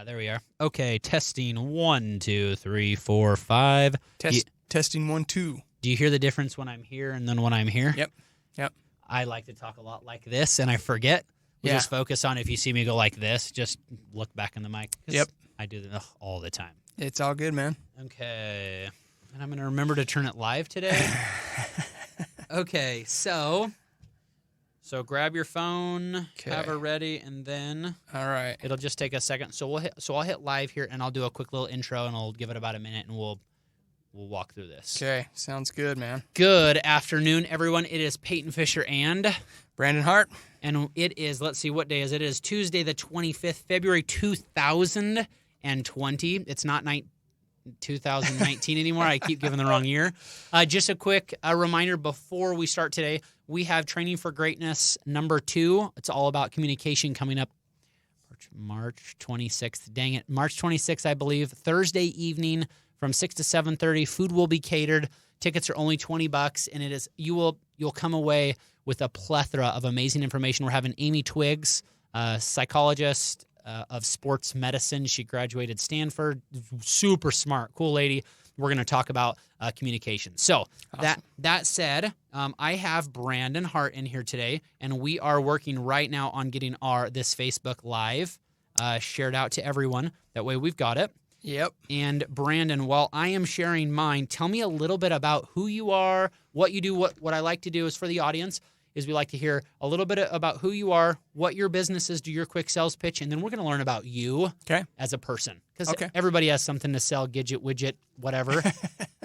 There we are. Okay, testing 1, 2, 3, 4, 5. Testing 1, 2. Do you hear the difference when I'm here and then when I'm here? Yep. I like to talk a lot like this, and I forget. We just focus on if you see me go like this, just look back in the mic. Yep. I do that all the time. It's all good, man. Okay. And I'm going to remember to turn it live today. Okay, so grab your phone, have her ready, and then all right. It'll just take a second. So I'll hit live here, and I'll do a quick little intro, and I'll give it about a minute, and we'll walk through this. Okay, sounds good, man. Good afternoon, everyone. It is Payton Fisher and Brandon Hart. And it is, let's see, what day is it? It is Tuesday the 25th, February 2020. It's not 2019 anymore. I keep giving the wrong year. Just a quick reminder before we start today, we have Training for Greatness number 2. It's all about communication coming up March 26th. Dang it. March 26th, I believe. Thursday evening from 6 to 7:30. Food will be catered. Tickets are only $20, and it is you'll come away with a plethora of amazing information. We're having Amy Twiggs, psychologist of sports medicine. She graduated Stanford. Super smart, cool lady. We're going to talk about communication. So awesome. that said, I have Brandon Hart in here today, and we are working right now on getting this Facebook Live shared out to everyone. That way we've got it. Yep. And Brandon, while I am sharing mine, tell me a little bit about who you are, what you do. What I like to do is for the audience is we like to hear a little bit about who you are, what your business is, do your quick sales pitch, and then we're going to learn about you as a person. Because everybody has something to sell, widget, whatever.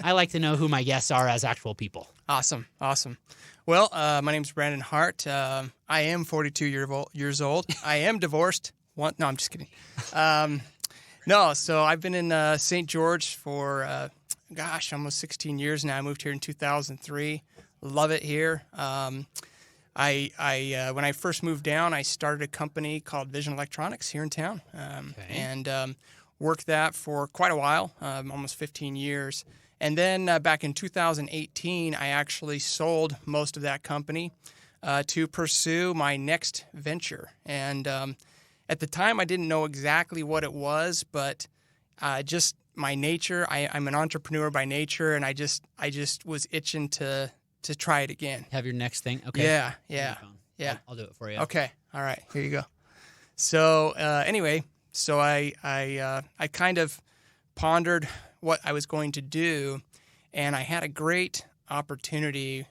I like to know who my guests are as actual people. Awesome. Well, my name is Brandon Hart. I am 42 years old. I am divorced. No, I'm just kidding. So I've been in St. George for, almost 16 years now. I moved here in 2003. Love it here. When I first moved down, I started a company called Vision Electronics here in town, and worked that for quite a while, almost 15 years. And then back in 2018, I actually sold most of that company to pursue my next venture. And at the time, I didn't know exactly what it was, but just my nature. I'm an entrepreneur by nature, and I just was itching to try it again. Have your next thing? Okay. Yeah. I'll do it for you. Okay. All right. Here you go. So anyway, I kind of pondered what I was going to do, and I had a great opportunity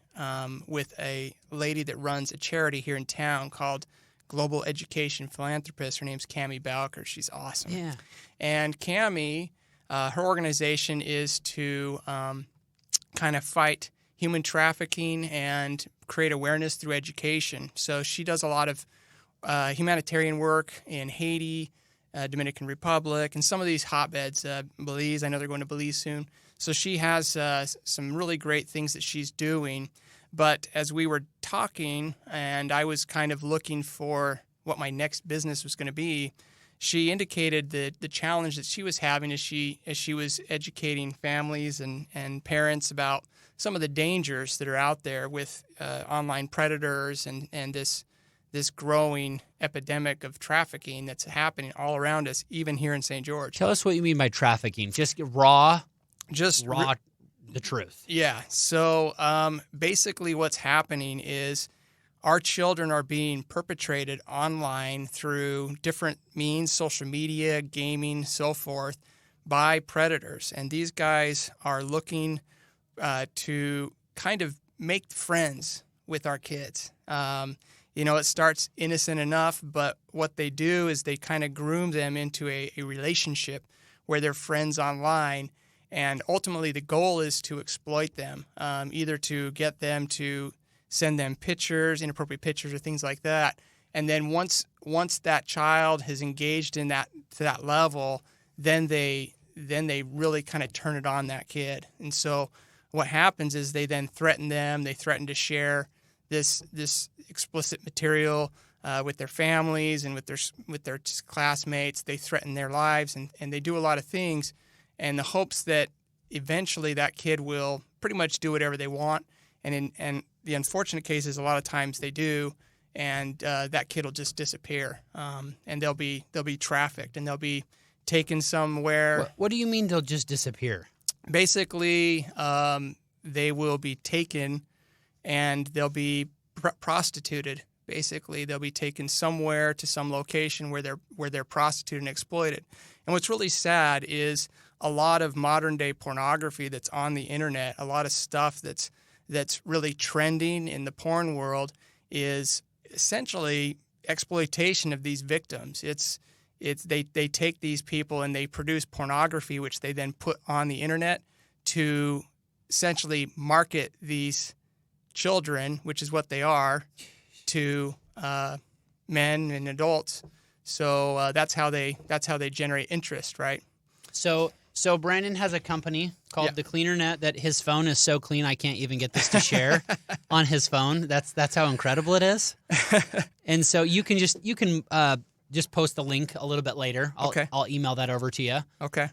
with a lady that runs a charity here in town called Global Education Philanthropist. Her name's Cammie Bowker. She's awesome. Yeah. And Cammie, her organization is to kind of fight human trafficking and create awareness through education. So she does a lot of humanitarian work in Haiti, Dominican Republic, and some of these hotbeds, Belize. I know they're going to Belize soon. So she has some really great things that she's doing. But as we were talking and I was kind of looking for what my next business was going to be, she indicated that the challenge that she was having as she was educating families and parents about some of the dangers that are out there with online predators and this growing epidemic of trafficking that's happening all around us, even here in St. George. Tell us what you mean by trafficking. Just raw, the truth. Yeah. So basically what's happening is our children are being perpetrated online through different means, social media, gaming, so forth, by predators. And these guys are looking to kind of make friends with our kids. It starts innocent enough, but what they do is they kind of groom them into a relationship where they're friends online. And ultimately, the goal is to exploit them, either to get them to send them inappropriate pictures or things like that. And then once that child has engaged in that to that level, then they really kind of turn it on that kid. And so what happens is they then threaten them. They threaten to share this explicit material with their families and with their classmates. They threaten their lives and they do a lot of things in the hopes that eventually that kid will pretty much do whatever they want. And the unfortunate case is a lot of times they do, and that kid will just disappear, and they'll be trafficked, and they'll be taken somewhere. What do you mean they'll just disappear? Basically, they will be taken, and they'll be prostituted. Basically, they'll be taken somewhere to some location where they're prostituted and exploited. And what's really sad is a lot of modern day pornography that's on the internet, a lot of stuff that's really trending in the porn world is essentially exploitation of these victims. They take these people and they produce pornography, which they then put on the internet to essentially market these children, which is what they are, to men and adults. So that's how they generate interest, right? So Brandon has a company called The Cleaner Net that his phone is so clean I can't even get this to share on his phone. That's how incredible it is. And so you can just post the link a little bit later. I'll email that over to you. Okay.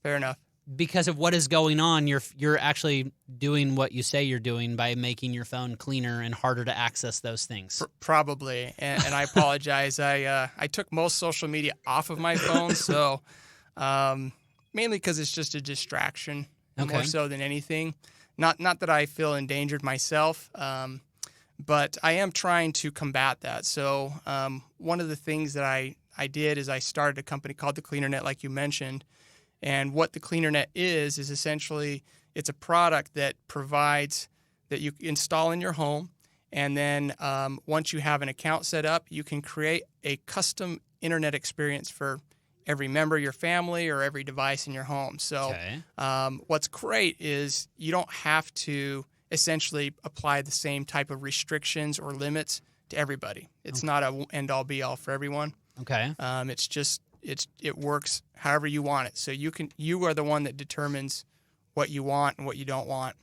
Fair enough. Because of what is going on, you're actually doing what you say you're doing by making your phone cleaner and harder to access those things. Probably, and I apologize. I took most social media off of my phone, so mainly because it's just a distraction more so than anything. Not that I feel endangered myself, but I am trying to combat that. So one of the things that I did is I started a company called The Cleaner Net, like you mentioned. And what the Cleaner Net is essentially it's a product that provides that you install in your home, and then once you have an account set up, you can create a custom internet experience for every member of your family or every device in your home. So what's great is you don't have to essentially apply the same type of restrictions or limits to everybody. It's not a end-all be-all for everyone. Okay. It's just it works however you want it. So you are the one that determines what you want and what you don't want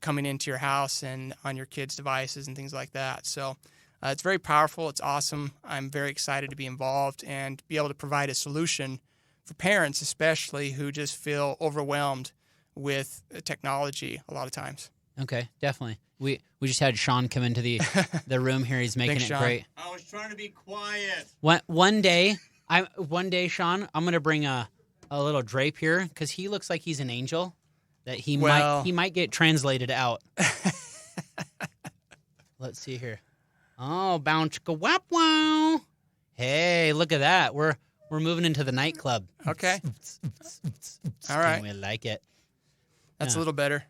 coming into your house and on your kids' devices and things like that. So it's very powerful. It's awesome. I'm very excited to be involved and be able to provide a solution for parents, especially who just feel overwhelmed with technology a lot of times. Okay, definitely. We just had Sean come into the room here. He's making it great. I was trying to be quiet. One day, Sean, I'm gonna bring a little drape here because he looks like he's an angel. That he might get translated out. Let's see here. Oh, bounce wap wow! Hey, look at that. We're moving into the nightclub. Okay. All right. We like it. That's a little better.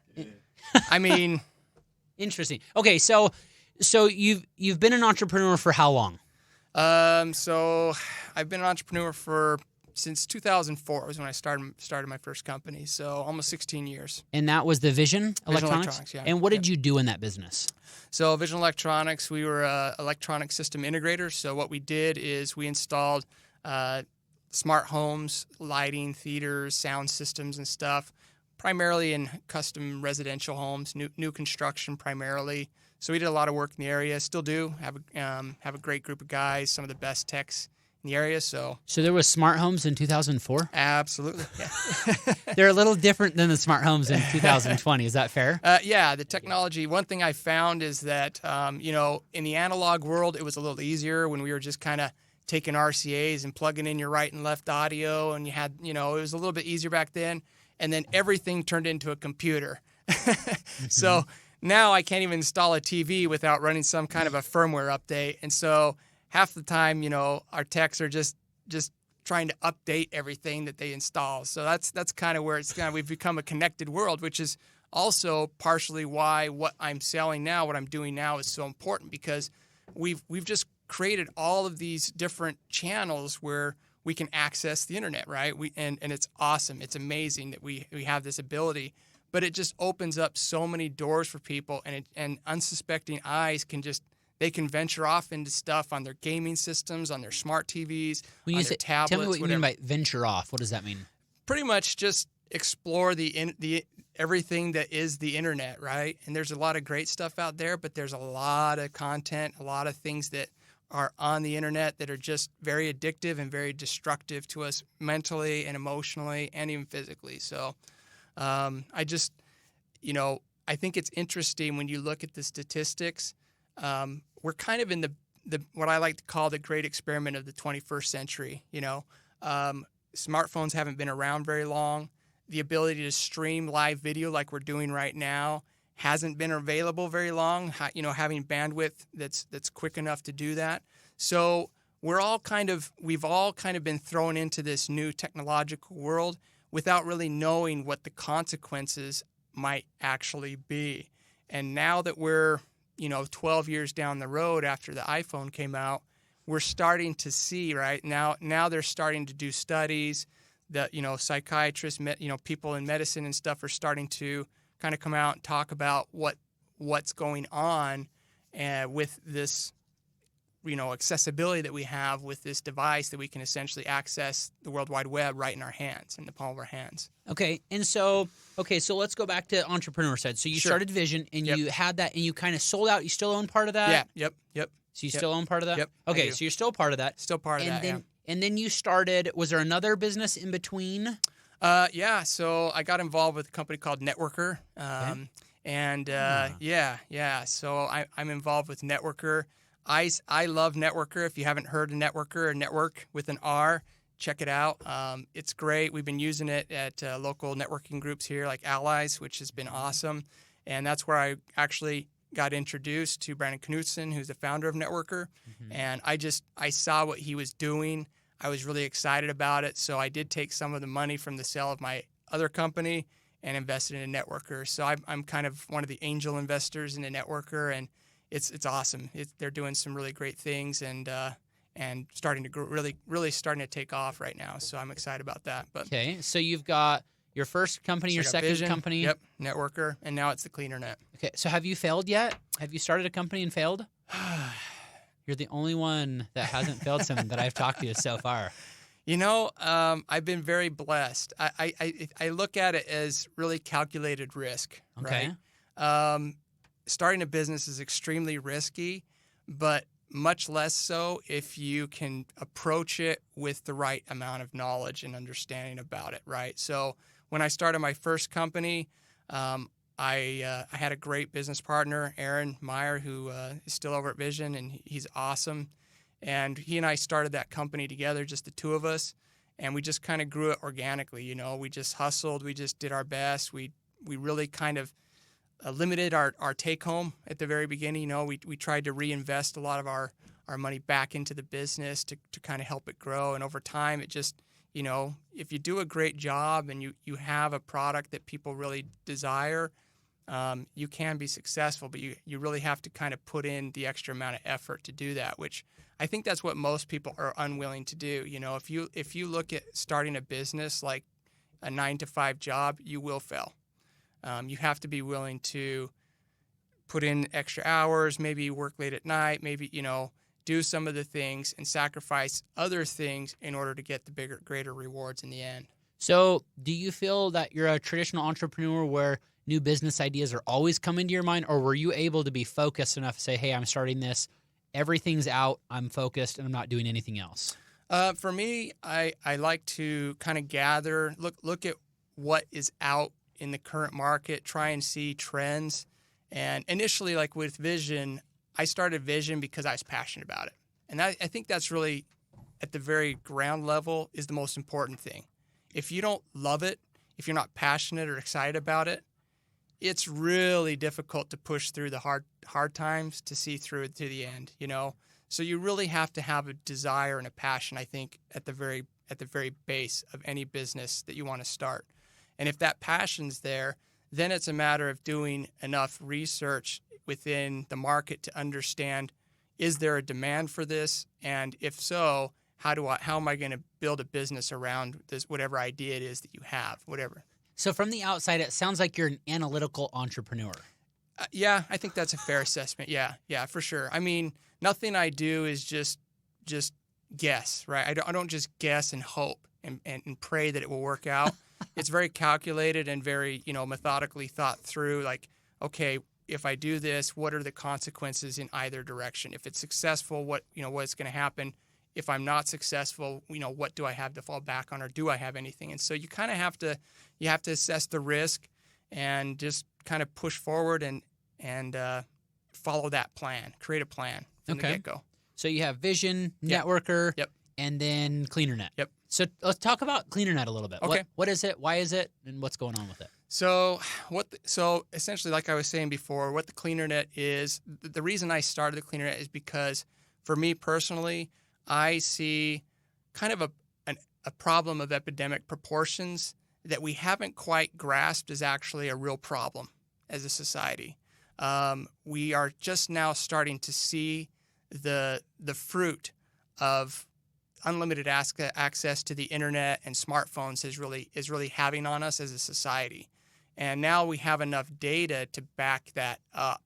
I mean, interesting. Okay, so you've been an entrepreneur for how long? So I've been an entrepreneur since 2004 was when I started my first company. So almost 16 years. And that was the Vision Electronics? Yeah. And what did you do in that business? So Vision Electronics, we were electronic system integrators. So what we did is we installed smart homes, lighting, theaters, sound systems and stuff, primarily in custom residential homes, new construction primarily. So we did a lot of work in the area, still do, have a great group of guys, some of the best techs in the area. So there was smart homes in 2004? Absolutely, yeah. They're a little different than the smart homes in 2020. Is that fair? Yeah, the technology, one thing I found is that, in the analog world, it was a little easier when we were just kind of taking RCAs and plugging in your right and left audio, and you had, it was a little bit easier back then. And then everything turned into a computer. So now I can't even install a TV without running some kind of a firmware update. And so half the time, our techs are just trying to update everything that they install. So that's kind of where we've become a connected world, which is also partially why what I'm selling now, what I'm doing now is so important, because we've just created all of these different channels where we can access the internet, right? And it's awesome. It's amazing that we have this ability, but it just opens up so many doors for people, and unsuspecting eyes can venture off into stuff on their gaming systems, on their smart TVs, on their tablets. Tell me what you whatever. mean by venture off. What does that mean? Pretty much just explore the everything that is the internet, right? And there's a lot of great stuff out there, but there's a lot of content, a lot of things that are on the internet that are just very addictive and very destructive to us mentally and emotionally and even physically. So I think it's interesting when you look at the statistics we're kind of in the what I like to call the great experiment of the 21st century. Smartphones haven't been around very long. The ability to stream live video like we're doing right now hasn't been available very long. Having bandwidth that's quick enough to do that. So we've all kind of been thrown into this new technological world without really knowing what the consequences might actually be. And now that we're 12 years down the road after the iPhone came out, we're starting to see right now they're starting to do studies that psychiatrists, people in medicine and stuff are starting to kind of come out and talk about what's going on with this accessibility that we have with this device that we can essentially access the World Wide Web right in our hands, in the palm of our hands. Okay. And so let's go back to entrepreneur side. So you started Vision and you had that and you kind of sold out. You still own part of that? Yeah. Yep. So you still own part of that? Yep. Okay. So you're still part of that. Still part of that, yeah. And then you started, was there another business in between? Yeah. So I got involved with a company called Networker. So I'm involved with Networker. I love Networker. If you haven't heard of Networker, or Network with an R, check it out. It's great. We've been using it at local networking groups here like Allies, which has been awesome. And that's where I actually got introduced to Brandon Knudsen, who's the founder of Networker. Mm-hmm. And I saw what he was doing. I was really excited about it. So I did take some of the money from the sale of my other company and invested in a Networker. So I'm kind of one of the angel investors in a Networker, and it's awesome. They're doing some really great things and starting to grow, really starting to take off right now. So I'm excited about that. But okay, so you've got your first company, your second Vision, company. Yep, Networker, and now it's the Cleaner Net. Okay, so have you failed yet? Have you started a company and failed? You're the only one that hasn't failed something that I've talked to so far. I've been very blessed. I look at it as really calculated risk. Okay. Right? Starting a business is extremely risky, but much less so if you can approach it with the right amount of knowledge and understanding about it, right? So when I started my first company, I had a great business partner, Aaron Meyer, who is still over at Vision, and he's awesome. And he and I started that company together, just the two of us, and we just kind of grew it organically. We just hustled, we just did our best. We really kind of limited our take home at the very beginning. We tried to reinvest a lot of our money back into the business to kind of help it grow. And over time, it just, if you do a great job and you have a product that people really desire, you can be successful, but you really have to kind of put in the extra amount of effort to do that, which I think that's what most people are unwilling to do. If you look at starting a business like a 9-to-5 job, you will fail. You have to be willing to put in extra hours, maybe work late at night, maybe, do some of the things and sacrifice other things in order to get the greater rewards in the end. So do you feel that you're a traditional entrepreneur where new business ideas are always coming to your mind, or were you able to be focused enough to say, hey, I'm starting this, everything's out, I'm focused, and I'm not doing anything else? For me, I like to kind of gather, look at what is out in the current market, try and see trends. And initially, like with Vision, I started Vision because I was passionate about it. And I think that's really, at the very ground level, is the most important thing. If you don't love it, if you're not passionate or excited about it, it's really difficult to push through the hard times to see through it to the end, So you really have to have a desire and a passion, I think, at the very base of any business that you want to start. And if that passion's there, then it's a matter of doing enough research within the market to understand, is there a demand for this? And if so, how am I going to build a business around this, whatever idea it is that you have, whatever. So from the outside, it sounds like you're an analytical entrepreneur. Yeah, I think that's a fair assessment. Yeah, for sure. I mean, nothing I do is just guess, right? I don't just guess and hope and pray that it will work out. It's very calculated and very, methodically thought through. Like, okay, if I do this, what are the consequences in either direction? If it's successful, what's going to happen? If I'm not successful, what do I have to fall back on, or do I have anything? And so you kind of have to assess the risk and just kind of push forward and follow that plan, create a plan from the get-go. So you have Vision, Networker, Yep. and then CleanerNet. Yep. So let's talk about CleanerNet a little bit. Okay. What is it? Why is it? And what's going on with it? So so essentially, like I was saying before, what the CleanerNet is, the reason I started the CleanerNet is because for me personally, I see kind of a problem of epidemic proportions that we haven't quite grasped is actually a real problem as a society. We are just now starting to see the fruit of unlimited access to the internet and smartphones is really having on us as a society. And now we have enough data to back that up.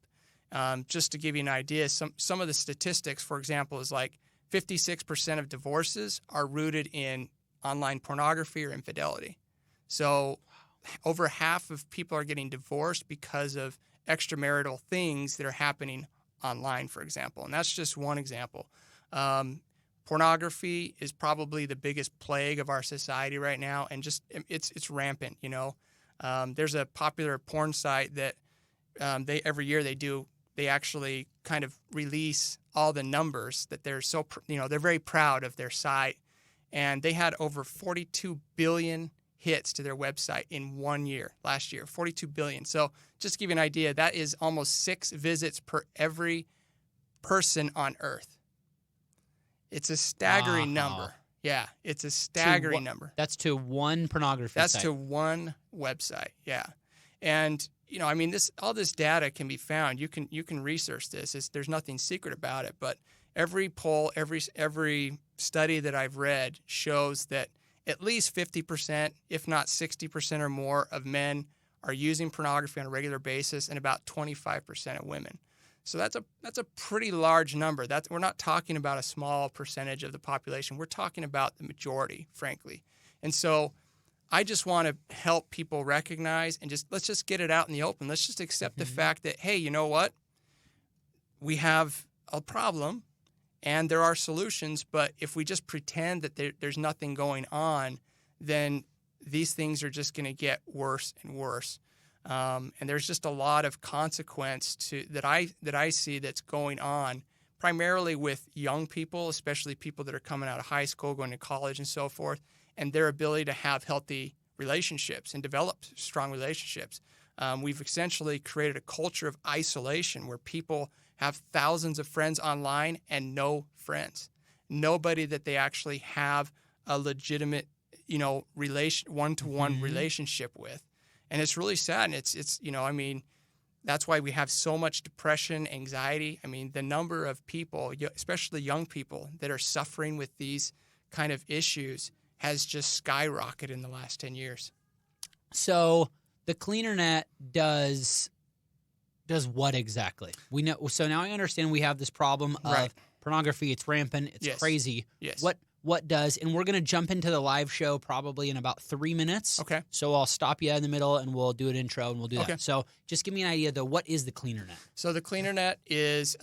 Just to give you an idea, some of the statistics, for example, is like 56% of divorces are rooted in online pornography or infidelity. So over half of people are getting divorced because of extramarital things that are happening online, for example. And that's just one example. Pornography is probably the biggest plague of our society right now, and just it's rampant, you know. There's a popular porn site that they every year they actually kind of release all the numbers that they're they're very proud of their site, and they had over 42 billion hits to their website in 1 year last year. 42 billion. So just to give you an idea, that is almost 6 visits per every person on Earth. It's a staggering number. Yeah, it's a staggering number. That's to one pornography site. That's to one website. Yeah, and you know, I mean, all this data can be found. You can research this. There's nothing secret about it. But every poll, every study that I've read shows that at least 50%, if not 60% or more, of men are using pornography on a regular basis, and about 25% of women. So that's a pretty large number. We're not talking about a small percentage of the population. We're talking about the majority, frankly. And so I just want to help people recognize and let's just get it out in the open. Let's just accept the fact that, hey, you know what? We have a problem and there are solutions, but if we just pretend that there's nothing going on, then these things are just going to get worse and worse. And there's just a lot of consequence that I see that's going on, primarily with young people, especially people that are coming out of high school, going to college and so forth, and their ability to have healthy relationships and develop strong relationships. We've essentially created a culture of isolation where people have thousands of friends online and no friends, nobody that they actually have a legitimate, one-to-one relationship with. And it's really sad. And it's I mean, that's why we have so much depression, anxiety. I mean, the number of people, especially young people, that are suffering with these kind of issues has just skyrocketed in the last 10 years. So the CleanerNet does what exactly? We know. So now I understand we have this problem of pornography. It's rampant. It's crazy. Yes. What does? And we're going to jump into the live show probably in about 3 minutes. Okay. So I'll stop you in the middle and we'll do an intro and we'll do that. So just give me an idea though. What is the CleanerNet? So the CleanerNet is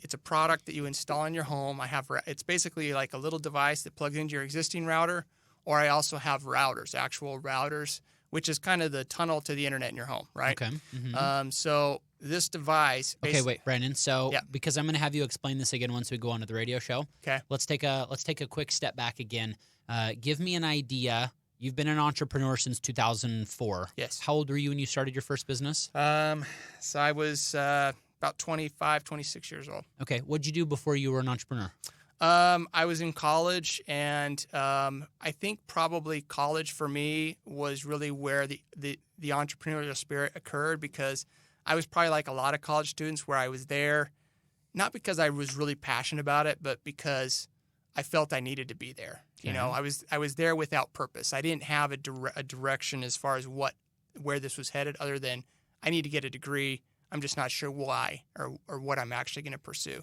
it's a product that you install in your home. It's basically like a little device that plugs into your existing router, or I also have actual routers, which is kind of the tunnel to the internet in your home, right? Okay. Mm-hmm. So this device. Okay, wait, Brandon. So because I'm going to have you explain this again once we go on to the radio show. Okay. Let's take a quick step back again. Give me an idea. You've been an entrepreneur since 2004. Yes. How old were you when you started your first business? So I was about 25, 26 years old. Okay. What'd you do before you were an entrepreneur? I was in college, and I think probably college for me was really where the entrepreneurial spirit occurred, because I was probably like a lot of college students where I was there, not because I was really passionate about it, but because I felt I needed to be there. Okay. You know, I was there without purpose. I didn't have a direction as far as where this was headed, other than I need to get a degree. I'm just not sure why or what I'm actually going to pursue.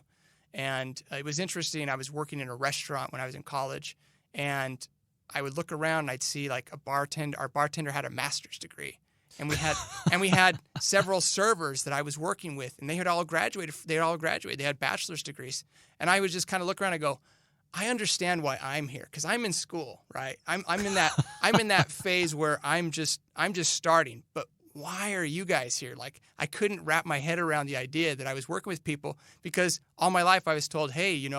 And it was interesting. I was working in a restaurant when I was in college, and I would look around and I'd see like our bartender had a master's degree. And we had several servers that I was working with, and they had all graduated. They had bachelor's degrees. And I would just kind of look around and go, I understand why I'm here, because I'm in school, right? I'm in that phase where I'm just starting. But why are you guys here? Like, I couldn't wrap my head around the idea that I was working with people, because all my life I was told, hey, you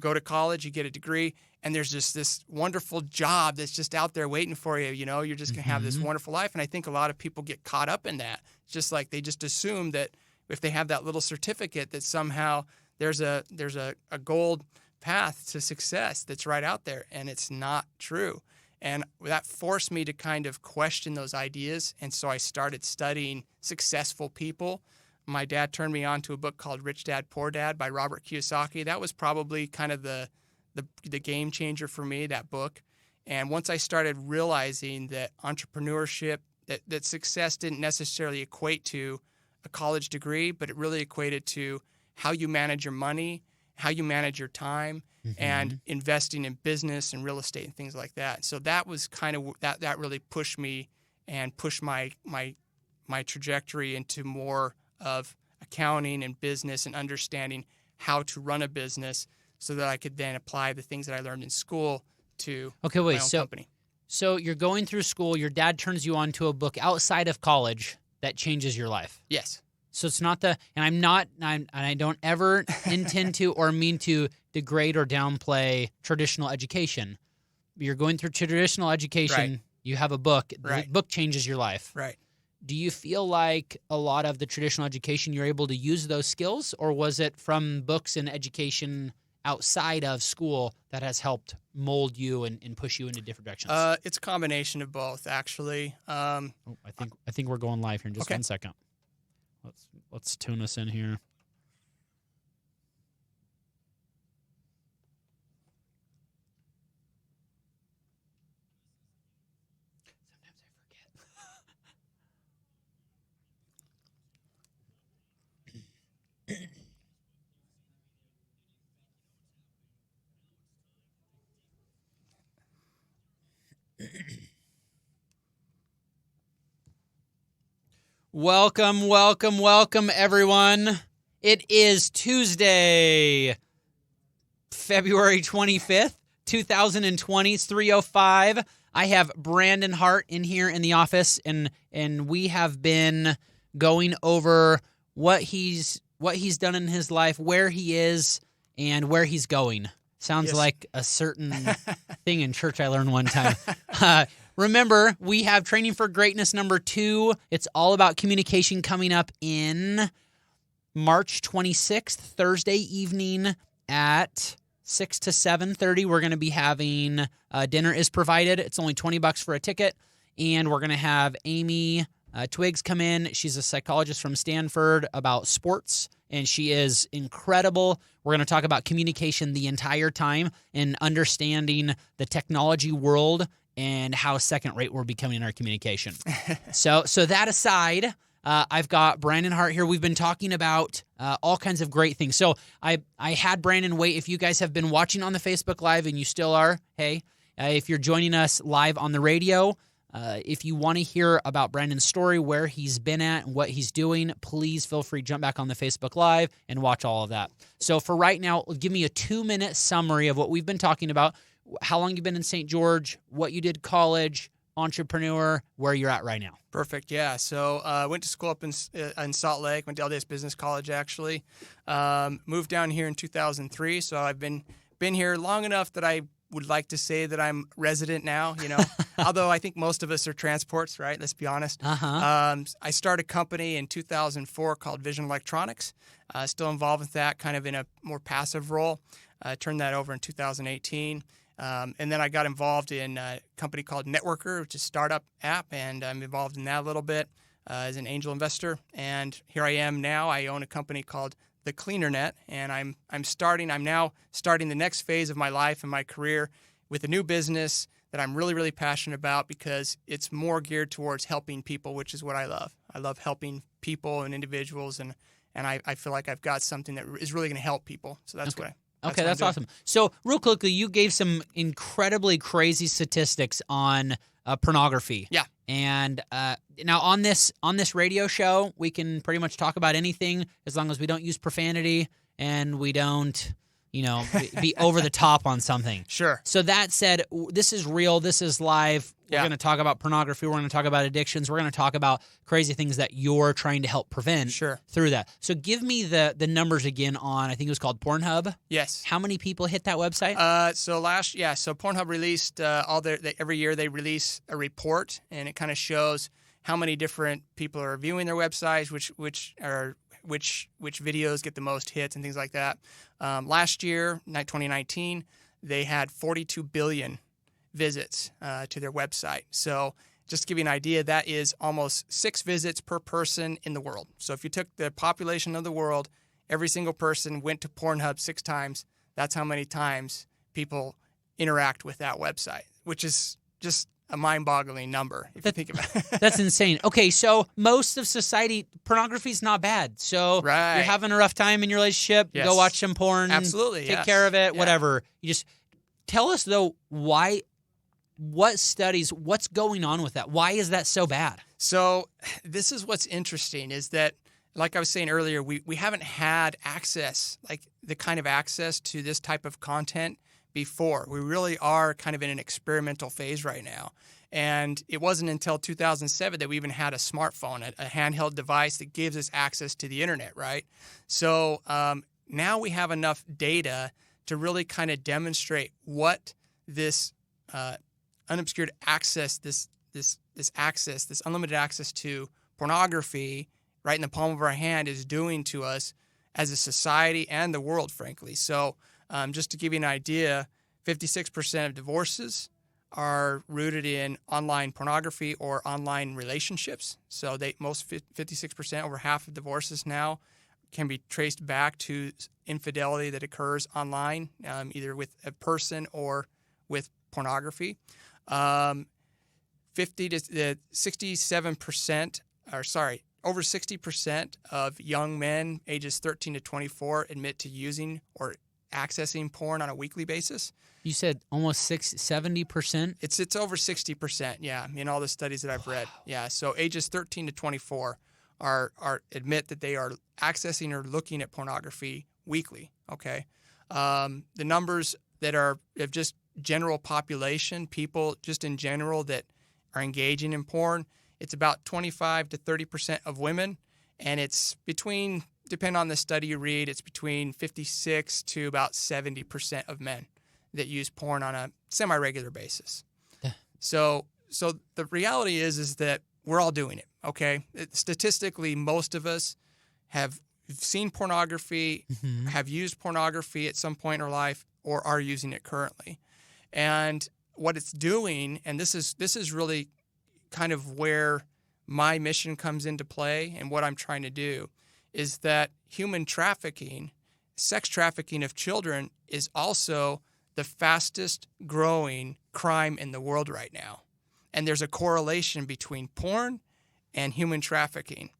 go to college, you get a degree, and there's just this wonderful job that's just out there waiting for you. You're just going to have this wonderful life. And I think a lot of people get caught up in that. It's just like they just assume that if they have that little certificate, that somehow there's a gold path to success that's right out there, and it's not true. And that forced me to kind of question those ideas, and so I started studying successful people. My dad turned me on to a book called Rich Dad, Poor Dad by Robert Kiyosaki. That was probably kind of the game changer for me, that book. And once I started realizing that entrepreneurship, that success didn't necessarily equate to a college degree, but it really equated to how you manage your money, how you manage your time, and investing in business and real estate and things like that. So that was kind of that really pushed me and pushed my trajectory into more of accounting and business and understanding how to run a business, so that I could then apply the things that I learned in school to my own company. So you're going through school, your dad turns you on to a book outside of college that changes your life. Yes. So it's not and I don't ever intend to or mean to degrade or downplay traditional education. You're going through traditional education, Right. You have a book, Right. The book changes your life. Right. Do you feel like a lot of the traditional education you're able to use those skills, or was it from books and education outside of school that has helped mold you and push you into different directions? It's a combination of both, actually. I think we're going live here in just Okay. 1 second. Let's tune us in here. Sometimes I forget. Welcome, everyone. It is Tuesday, February 25th, 2020. It's 3:05. I have Brandon Hart in here in the office, and we have been going over what he's done in his life, where he is, and where he's going. Sounds Yes. like a certain thing in church I learned one time. Remember, we have Training for Greatness number 2. It's all about communication, coming up in March 26th, Thursday evening at 6 to 7:30. We're going to be having dinner is provided. It's only $20 for a ticket. And we're going to have Amy Twiggs come in. She's a psychologist from Stanford about sports, and she is incredible. We're going to talk about communication the entire time and understanding the technology world and how second-rate we're becoming in our communication. So that aside, I've got Brandon Hart here. We've been talking about all kinds of great things. So I had Brandon wait. If you guys have been watching on the Facebook Live, and you still are, hey, if you're joining us live on the radio, if you want to hear about Brandon's story, where he's been at and what he's doing, please feel free to jump back on the Facebook Live and watch all of that. So for right now, give me a 2-minute summary of what we've been talking about, how long you've been in St. George, what you did college, entrepreneur, where you're at right now. Perfect. Yeah. So I went to school up in Salt Lake, went to LDS Business College, actually. Moved down here in 2003. So I've been here long enough that I would like to say that I'm resident now, although I think most of us are transports, right? Let's be honest. I started a company in 2004 called Vision Electronics. Still involved with that, kind of in a more passive role. Turned that over in 2018. And then I got involved in a company called Networker, which is a startup app, and I'm involved in that a little bit as an angel investor. And here I am now. I own a company called The Cleaner Net, and I'm now starting the next phase of my life and my career with a new business that I'm really, really passionate about, because it's more geared towards helping people, which is what I love. I love helping people and individuals, and I feel like I've got something that is really going to help people. So that's Okay. what That's awesome. So real quickly, you gave some incredibly crazy statistics on pornography. Yeah. And now on this radio show, we can pretty much talk about anything as long as we don't use profanity and we don't, be over the top on something. Sure. So that said, this is real. This is live. We're Yeah. going to talk about pornography. We're going to talk about addictions. We're going to talk about crazy things that you're trying to help prevent Sure. through that. So give me the numbers again on, I think it was called Pornhub. Yes. How many people hit that website? So Pornhub released every year they release a report, and it kind of shows how many different people are viewing their websites, which videos get the most hits and things like that. Last year, 2019, they had 42 billion visits to their website. So just to give you an idea, that is almost 6 visits per person in the world. So if you took the population of the world, every single person went to Pornhub 6 times. That's how many times people interact with that website, which is just a mind-boggling number if you think about it. That's insane. Okay, so most of society, pornography is not bad. So Right. you're having a rough time in your relationship, Yes. go watch some porn. Absolutely, Take yes. care of it, Yeah. whatever. You just tell us, though, what studies, what's going on with that? Why is that so bad? So this is what's interesting is that, like I was saying earlier, we haven't had access, like the kind of access to this type of content before. We really are kind of in an experimental phase right now. And it wasn't until 2007 that we even had a smartphone, a handheld device that gives us access to the internet, right? So now we have enough data to really kind of demonstrate what this unobscured access, this unlimited access to pornography right in the palm of our hand is doing to us as a society and the world, frankly. So just to give you an idea, 56% of divorces are rooted in online pornography or online relationships. So 56%, over half of divorces now, can be traced back to infidelity that occurs online, either with a person or with pornography. over 60% of young men ages 13 to 24 admit to using or accessing porn on a weekly basis. You said almost 70%? It's over 60%, yeah, in all the studies that I've read. Yeah, so ages 13 to 24 are admit that they are accessing or looking at pornography weekly, okay? The numbers that are of just general population, people just in general that are engaging in porn, it's about 25 to 30% of women, and it's between, depending on the study you read, it's between 56 to about 70% of men that use porn on a semi-regular basis. So the reality is that we're all doing it, okay? Statistically, most of us have seen pornography, have used pornography at some point in our life, or are using it currently. And what it's doing, and this is really kind of where my mission comes into play and what I'm trying to do, is that human trafficking, sex trafficking of children, is also the fastest growing crime in the world right now. And there's a correlation between porn and human trafficking.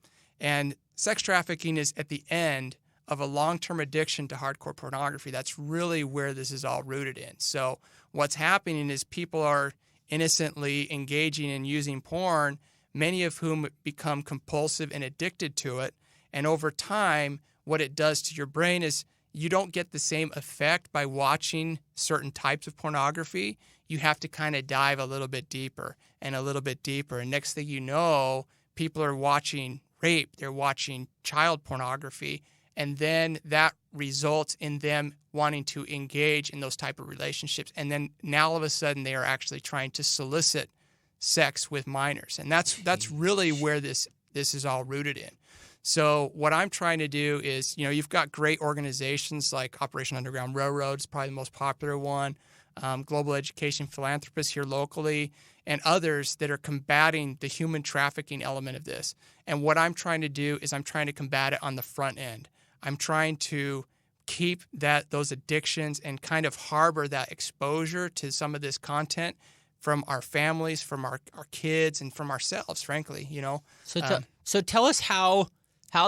And sex trafficking is at the end of a long-term addiction to hardcore pornography. That's really where this is all rooted in. So what's happening is people are innocently engaging in using porn, many of whom become compulsive and addicted to it. And over time, what it does to your brain is you don't get the same effect by watching certain types of pornography. You have to kind of dive a little bit deeper and a little bit deeper. And next thing you know, people are watching rape, they're watching child pornography, and then that results in them wanting to engage in those type of relationships. And then now all of a sudden they are actually trying to solicit sex with minors. And that's really where this is all rooted in. So what I'm trying to do is, you've got great organizations like Operation Underground Railroad is probably the most popular one, Global Education Philanthropists here locally, and others that are combating the human trafficking element of this. And what I'm trying to do is I'm trying to combat it on the front end. I'm trying to keep those addictions and kind of harbor that exposure to some of this content from our families, from our kids, and from ourselves, frankly, So tell us how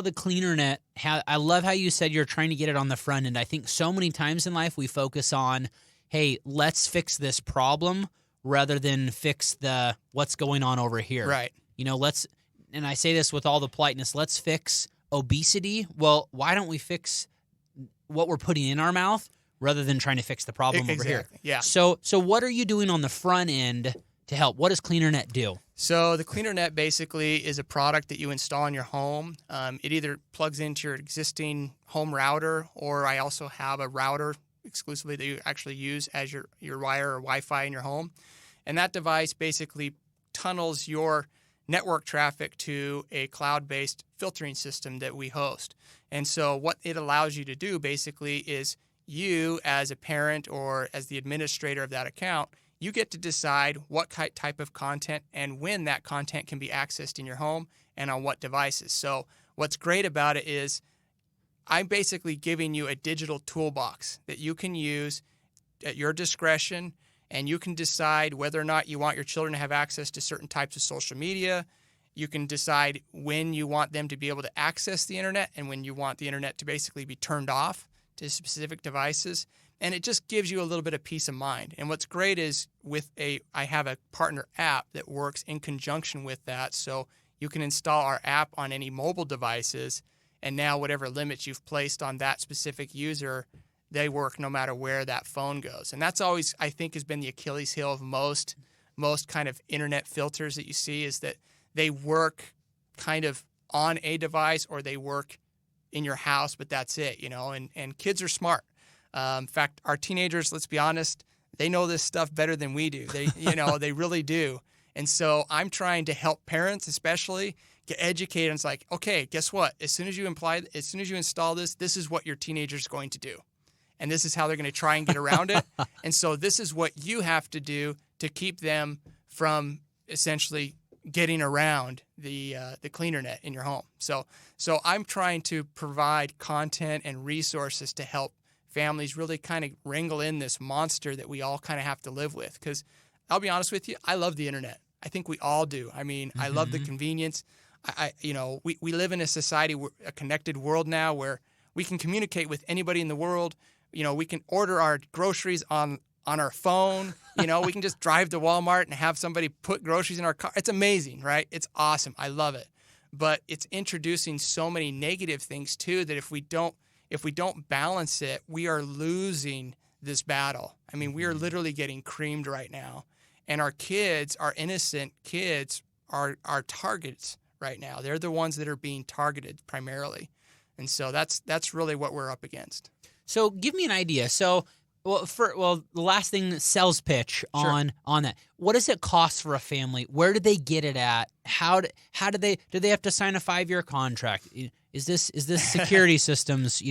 the cleaner net, I love how you said you're trying to get it on the front end. I think so many times in life we focus on, hey, let's fix this problem rather than fix the what's going on over here. Right. And I say this with all the politeness, let's fix obesity. Well, why don't we fix what we're putting in our mouth? rather than trying to fix the problem over here. Yeah. So what are you doing on the front end to help? What does CleanerNet do? So the CleanerNet basically is a product that you install in your home. It either plugs into your existing home router, or I also have a router exclusively that you actually use as your wire or Wi-Fi in your home. And that device basically tunnels your network traffic to a cloud-based filtering system that we host. And so what it allows you to do basically is you as a parent or as the administrator of that account, you get to decide what type of content and when that content can be accessed in your home and on what devices. So what's great about it is I'm basically giving you a digital toolbox that you can use at your discretion, and you can decide whether or not you want your children to have access to certain types of social media. You can decide when you want them to be able to access the internet and when you want the internet to basically be turned off to specific devices. And it just gives you a little bit of peace of mind. And what's great is I have a partner app that works in conjunction with that. So you can install our app on any mobile devices, and now whatever limits you've placed on that specific user, they work no matter where that phone goes. And that's always, I think, has been the Achilles heel of most kind of internet filters that you see, is that they work kind of on a device or they work in your house, but that's it, and kids are smart. In fact, our teenagers, let's be honest, they know this stuff better than we do. They, they really do. And so I'm trying to help parents, especially, get educated. And it's like, okay, guess what? As soon as you install this is what your teenager's going to do. And this is how they're going to try and get around it. And so this is what you have to do to keep them from essentially getting around the CleanerNet in your home. So I'm trying to provide content and resources to help families really kind of wrangle in this monster that we all kind of have to live with. Because I'll be honest with you, I love the internet. I think we all do. I mean, I love the convenience. We live in a society, a connected world now, where we can communicate with anybody in the world. We can order our groceries on our phone. We can just drive to Walmart and have somebody put groceries in our car. It's amazing, right? It's awesome. I love it. But it's introducing so many negative things too that if we don't balance it, we are losing this battle. I mean, we are literally getting creamed right now. And our kids, our innocent kids, are targets right now. They're the ones that are being targeted primarily. And so that's really what we're up against. So give me an idea. So, the last thing, sales pitch on that. What does it cost for a family? Where do they get it at? How do they have to sign a 5-year contract? Is this security systems?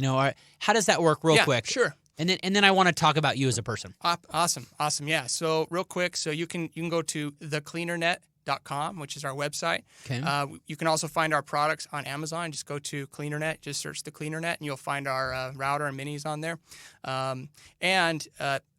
How does that work real quick? Sure. And then I want to talk about you as a person. Awesome. Yeah. So real quick, so you can go to thecleanernet.com, which is our website. Okay. You can also find our products on Amazon. Just go to CleanerNet, just search the CleanerNet, and you'll find our router and minis on there. And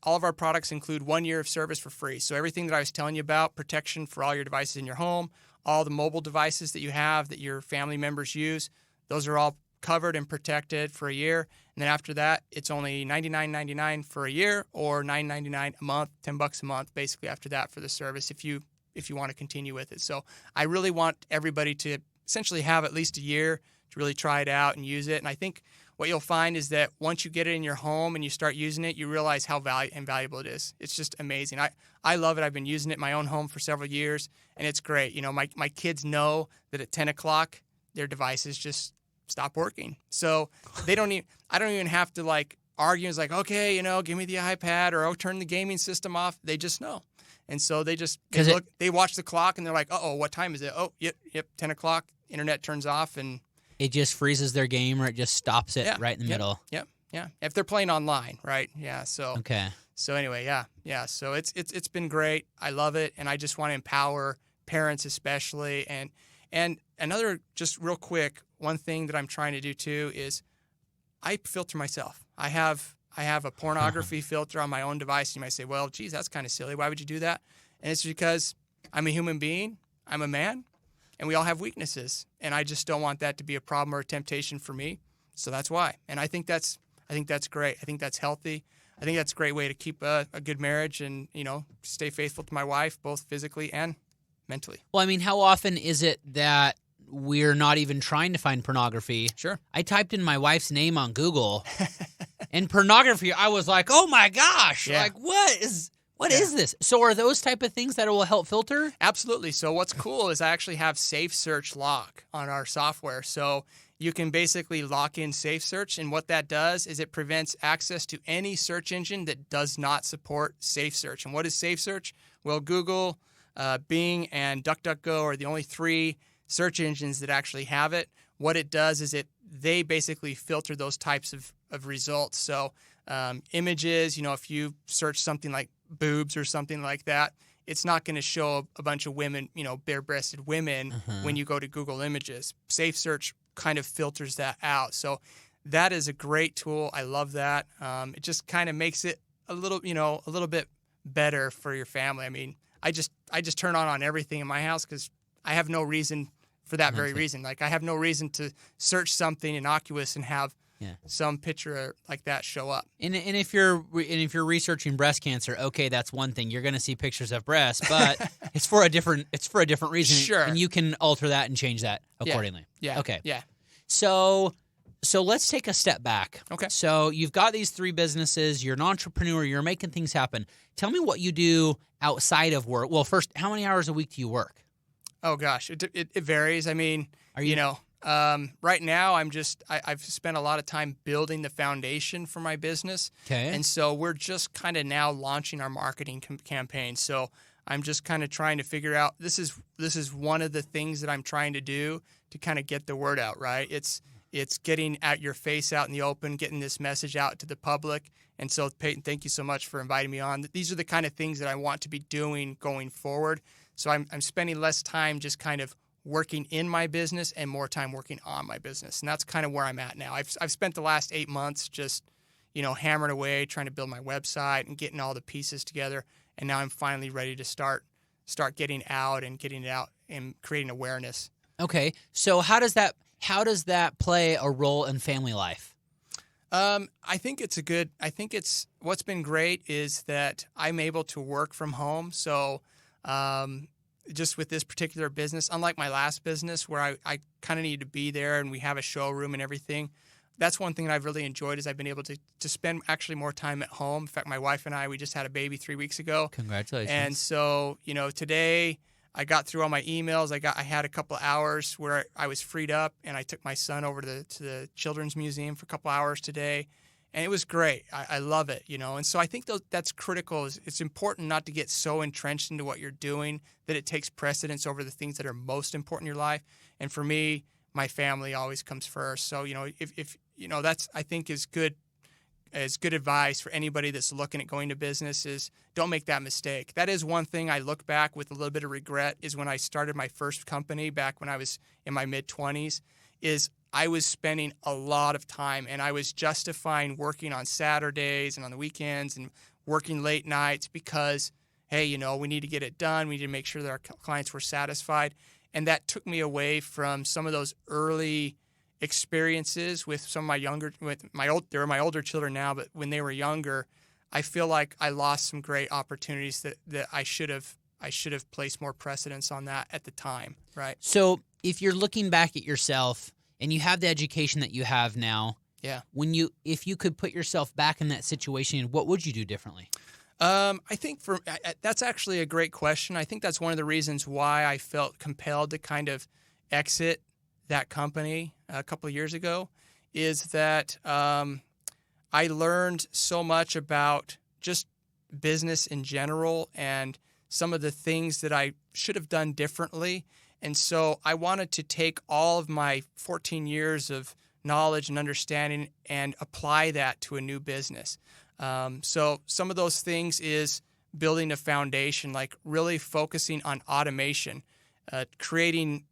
all of our products include 1 year of service for free. So everything that I was telling you about, protection for all your devices in your home, all the mobile devices that you have that your family members use, those are all covered and protected for a year. And then after that, it's only $99.99 for a year, or $9.99 a month, $10 a month, basically after that for the service if you want to continue with it. So I really want everybody to essentially have at least a year to really try it out and use it. And I think what you'll find is that once you get it in your home and you start using it, you realize how valuable it is. It's just amazing. I love it. I've been using it in my own home for several years, and it's great. My kids know that at 10 o'clock, their devices just stop working. So I don't even have to argue. It's like, okay, give me the iPad, or turn the gaming system off. They just know. And so they watch the clock and they're like, uh-oh, what time is it? Oh, yep, 10 o'clock, internet turns off, and it just freezes their game, or it just stops it right in the middle. Yep. If they're playing online, right? Yeah. So okay. So anyway, yeah. So it's been great. I love it, and I just want to empower parents especially. And another, just real quick, one thing that I'm trying to do too is I filter myself. I have a pornography filter on my own device. You might say, well, geez, that's kind of silly. Why would you do that? And it's because I'm a human being. I'm a man, and we all have weaknesses. And I just don't want that to be a problem or a temptation for me. So that's why. And I think that's great. I think that's healthy. I think that's a great way to keep a good marriage and, stay faithful to my wife, both physically and mentally. Well, I mean, how often is it that we're not even trying to find pornography? Sure. I typed in my wife's name on Google, And pornography, I was like, oh my gosh, Yeah. like what is this? So are those type of things that will help filter? Absolutely. So what's cool is I actually have Safe Search lock on our software. So you can basically lock in Safe Search, and what that does is it prevents access to any search engine that does not support Safe Search. And what is Safe Search? Well, Google, Bing, and DuckDuckGo are the only 3 search engines that actually have it. What it does is they basically filter those types of results. So images, if you search something like boobs or something like that, it's not going to show a bunch of women, bare-breasted women when you go to Google Images. Safe Search kind of filters that out. So that is a great tool. I love that. It just kind of makes it a little bit better for your family. I mean, I just turn on everything in my house because I have no reason for that very reason. Like I have no reason to search something innocuous and have some picture like that show up. And if you're researching breast cancer, okay, that's one thing. You're going to see pictures of breasts, but it's for a different reason. Sure. And you can alter that and change that accordingly. Yeah. Okay. Yeah. So let's take a step back. Okay. So you've got these 3 businesses. You're an entrepreneur. You're making things happen. Tell me what you do outside of work. Well, first, how many hours a week do you work? Oh gosh, it varies. I mean, right now I've spent a lot of time building the foundation for my business. Okay. And so we're just kind of now launching our marketing campaign. So I'm just kind of trying to figure out, this is one of the things that I'm trying to do to kind of get the word out, right? It's getting at your face out in the open, getting this message out to the public. And so Payton, thank you so much for inviting me on. These are the kind of things that I want to be doing going forward. So I'm spending less time just kind of working in my business and more time working on my business. And that's kind of where I'm at now. I've spent the last 8 months just, hammering away, trying to build my website and getting all the pieces together. And now I'm finally ready to start getting out and getting it out and creating awareness. Okay. So how does that play a role in family life? I think it's what's been great is that I'm able to work from home. So just with this particular business, unlike my last business where I kind of need to be there and we have a showroom and everything, that's one thing that I've really enjoyed is I've been able to spend actually more time at home. In fact, my wife and I, we just had a baby 3 weeks ago. Congratulations. And so, today I got through all my emails. I had a couple of hours where I was freed up, and I took my son over to the Children's Museum for a couple of hours today. And it was great. I love it, And so I think that's critical. It's important not to get so entrenched into what you're doing that it takes precedence over the things that are most important in your life. And for me, my family always comes first. So, if that's, I think, is good advice for anybody that's looking at going to business is don't make that mistake. That is one thing I look back with a little bit of regret is when I started my first company back when I was in my mid-20s is I was spending a lot of time and I was justifying working on Saturdays and on the weekends and working late nights because, hey, we need to get it done. We need to make sure that our clients were satisfied. And that took me away from some of those early experiences with some of they're my older children now, but when they were younger, I feel like I lost some great opportunities that I should have placed more precedence on that at the time, right? So if you're looking back at yourself and you have the education that you have now, yeah, if you could put yourself back in that situation, what would you do differently? I think that's actually a great question. I think that's one of the reasons why I felt compelled to kind of exit that company a couple of years ago is that I learned so much about just business in general and some of the things that I should have done differently. And so I wanted to take all of my 14 years of knowledge and understanding and apply that to a new business. So some of those things is building a foundation, like really focusing on automation, creating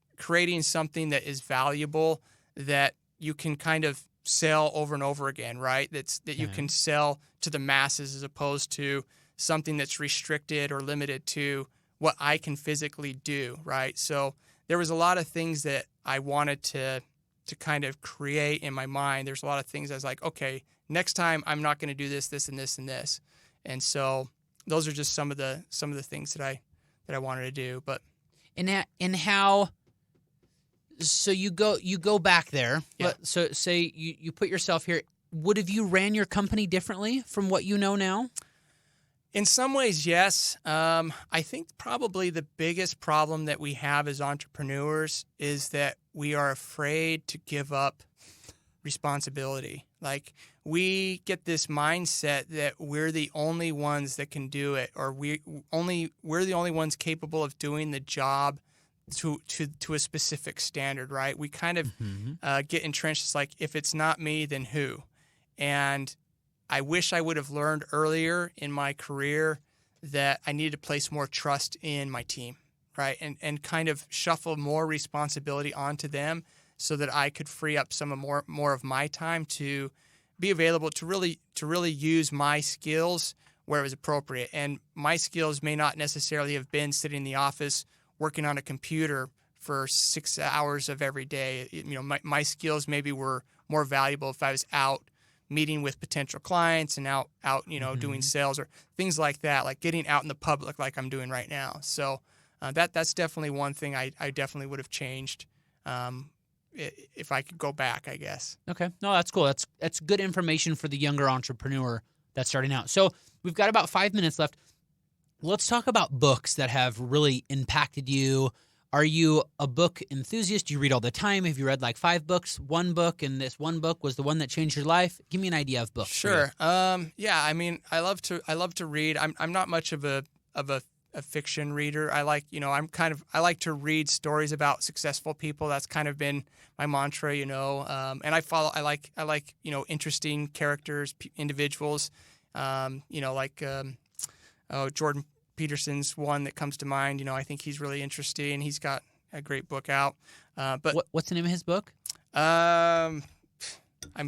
something that is valuable that you can kind of sell over and over again, right? That you can sell to the masses as opposed to something that's restricted or limited to what I can physically do, right? So there was a lot of things that I wanted to kind of create in my mind. There's a lot of things I was like, okay, next time I'm not going to do this, this, and this, and this. And so those are just some of the things that I wanted to do. But and how. So you go back there. Yeah. So say you put yourself here. would have you ran your company differently from what you know now? In some ways, yes. I think probably the biggest problem that we have as entrepreneurs is that we are afraid to give up responsibility. Like, we get this mindset that we're the only ones that can do it, or we're the only ones capable of doing the job to a specific standard, right? We kind of get entrenched. It's like, if it's not me, then who? And I wish I would have learned earlier in my career that I needed to place more trust in my team, right? And kind of shuffle more responsibility onto them so that I could free up some more of my time to be available to really use my skills where it was appropriate. And my skills may not necessarily have been sitting in the office working on a computer for 6 hours of every day. You know, my skills maybe were more valuable if I was out meeting with potential clients and out doing sales or things like that, like getting out in the public like I'm doing right now. So that's definitely one thing I definitely would have changed if I could go back, I guess. Okay. No, that's cool. That's good information for the younger entrepreneur that's starting out. So we've got about 5 minutes left. Let's talk about books that have really impacted you. Are you a book enthusiast? Do you read all the time? Have you read like 5 books, one book, and this one book was the one that changed your life? Give me an idea of books. Sure. Yeah. I mean, I love to read. I'm not much of a fiction reader. I like to read stories about successful people. That's kind of been my mantra, and I like interesting characters, individuals, Jordan Peterson's one that comes to mind. I think he's really interesting. He's got a great book out. But what's the name of his book? I'm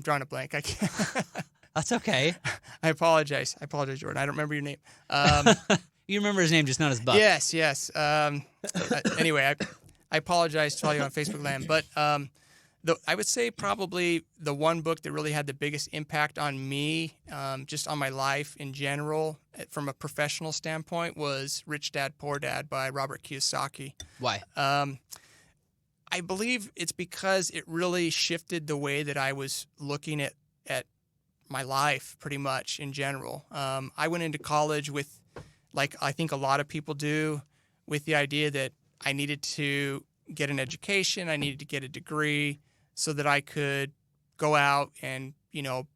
drawing a blank. I can't. That's okay. I apologize, Jordan. I don't remember your name. You remember his name, just not his book. Yes. Anyway, I apologize to all you on Facebook land, but I would say probably the one book that really had the biggest impact on me, just on my life in general, from a professional standpoint, was Rich Dad, Poor Dad by Robert Kiyosaki. Why? I believe it's because it really shifted the way that I was looking at my life pretty much in general. I went into college with, like I think a lot of people do, with the idea that I needed to get an education, I needed to get a degree so that I could go out and,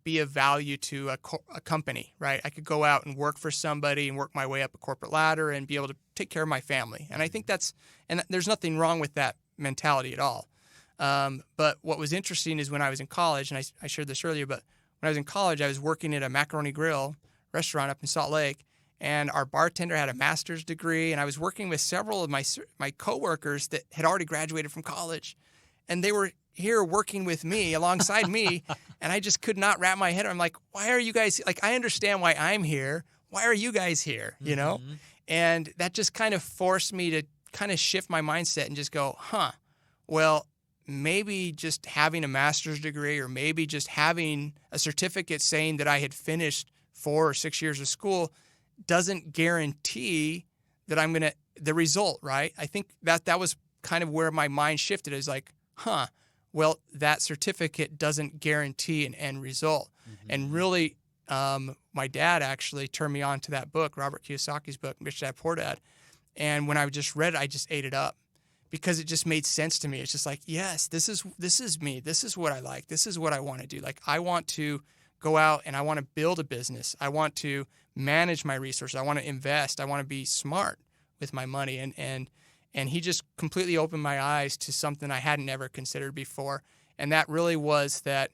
be of value to a company, right? I could go out and work for somebody and work my way up a corporate ladder and be able to take care of my family. And I think there's nothing wrong with that mentality at all. But what was interesting is when I was in college, and I shared this earlier, but when I was in college, I was working at a Macaroni Grill restaurant up in Salt Lake, and our bartender had a master's degree, and I was working with several of my coworkers that had already graduated from college, and they were here working with me alongside me, and I just could not wrap my head around. I'm like, why are you guys, like, I understand why I'm here. Why are you guys here, And that just kind of forced me to kind of shift my mindset and just go, well, maybe just having a master's degree or maybe just having a certificate saying that I had finished 4 or 6 years of school doesn't guarantee that I'm going to, the result, right? I think that was kind of where my mind shifted. Is like, well, that certificate doesn't guarantee an end result. And really, my dad actually turned me on to that book, Robert Kiyosaki's book, Rich Dad, Poor Dad. And when I just read it, I just ate it up because it just made sense to me. It's just like, yes, this is me. This is what I like. This is what I want to do. Like, I want to go out and I want to build a business. I want to manage my resources. I want to invest. I want to be smart with my money. And he just completely opened my eyes to something I hadn't ever considered before. And that really was that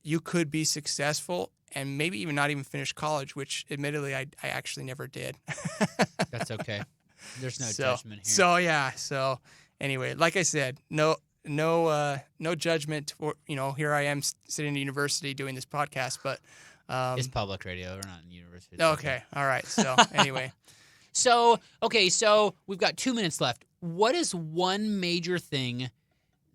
you could be successful and maybe even not even finish college, which admittedly I actually never did. That's okay. There's no judgment here. So anyway, like I said, no judgment. Here I am sitting in university doing this podcast, but it's public radio. We're not in university. Okay. All right. So anyway. So we've got 2 minutes left. What is one major thing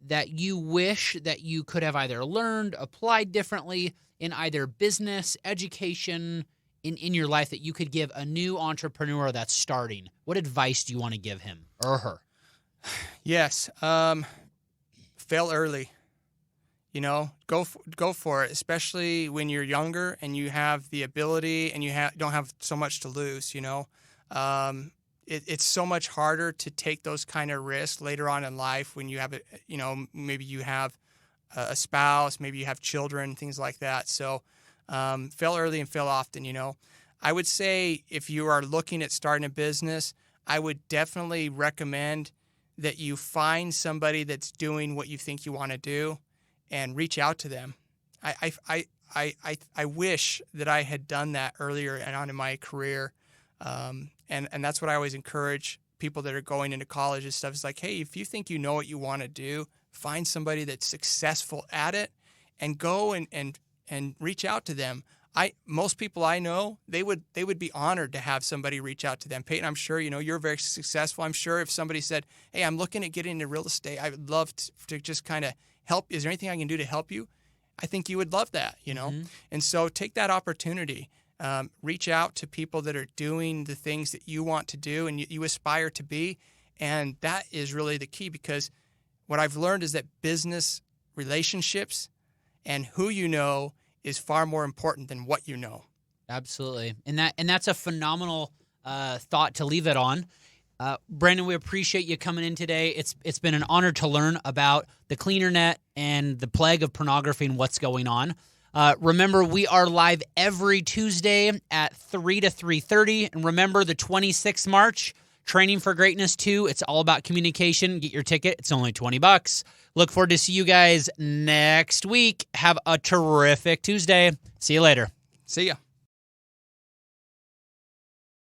that you wish that you could have either learned, applied differently in either business, education, in your life that you could give a new entrepreneur that's starting? What advice do you want to give him or her? Yes. Fail early. Go for it, especially when you're younger and you have the ability and you don't have so much to lose. It's so much harder to take those kind of risks later on in life when you have maybe you have a spouse, maybe you have children, things like that. So fail early and fail often. I would say if you are looking at starting a business, I would definitely recommend that you find somebody that's doing what you think you want to do and reach out to them. I wish that I had done that earlier and on in my career. And that's what I always encourage people that are going into college and stuff. It's like, hey, if you think you know what you want to do, find somebody that's successful at it and go and reach out to them. Most people I know, they would be honored to have somebody reach out to them. Payton, I'm sure, you're very successful. I'm sure if somebody said, hey, I'm looking at getting into real estate, I would love to just kind of help. Is there anything I can do to help you? I think you would love that, Mm-hmm. And so take that opportunity. Reach out to people that are doing the things that you want to do and you aspire to be. And that is really the key, because what I've learned is that business relationships and who you know is far more important than what you know. Absolutely. And that's a phenomenal thought to leave it on. Brandon, we appreciate you coming in today. It's been an honor to learn about the cleaner net and the plague of pornography and what's going on. Remember, we are live every Tuesday at 3 to 3:30. And remember, the 26th March, Training for Greatness 2. It's all about communication. Get your ticket. It's only $20. Look forward to see you guys next week. Have a terrific Tuesday. See you later. See ya.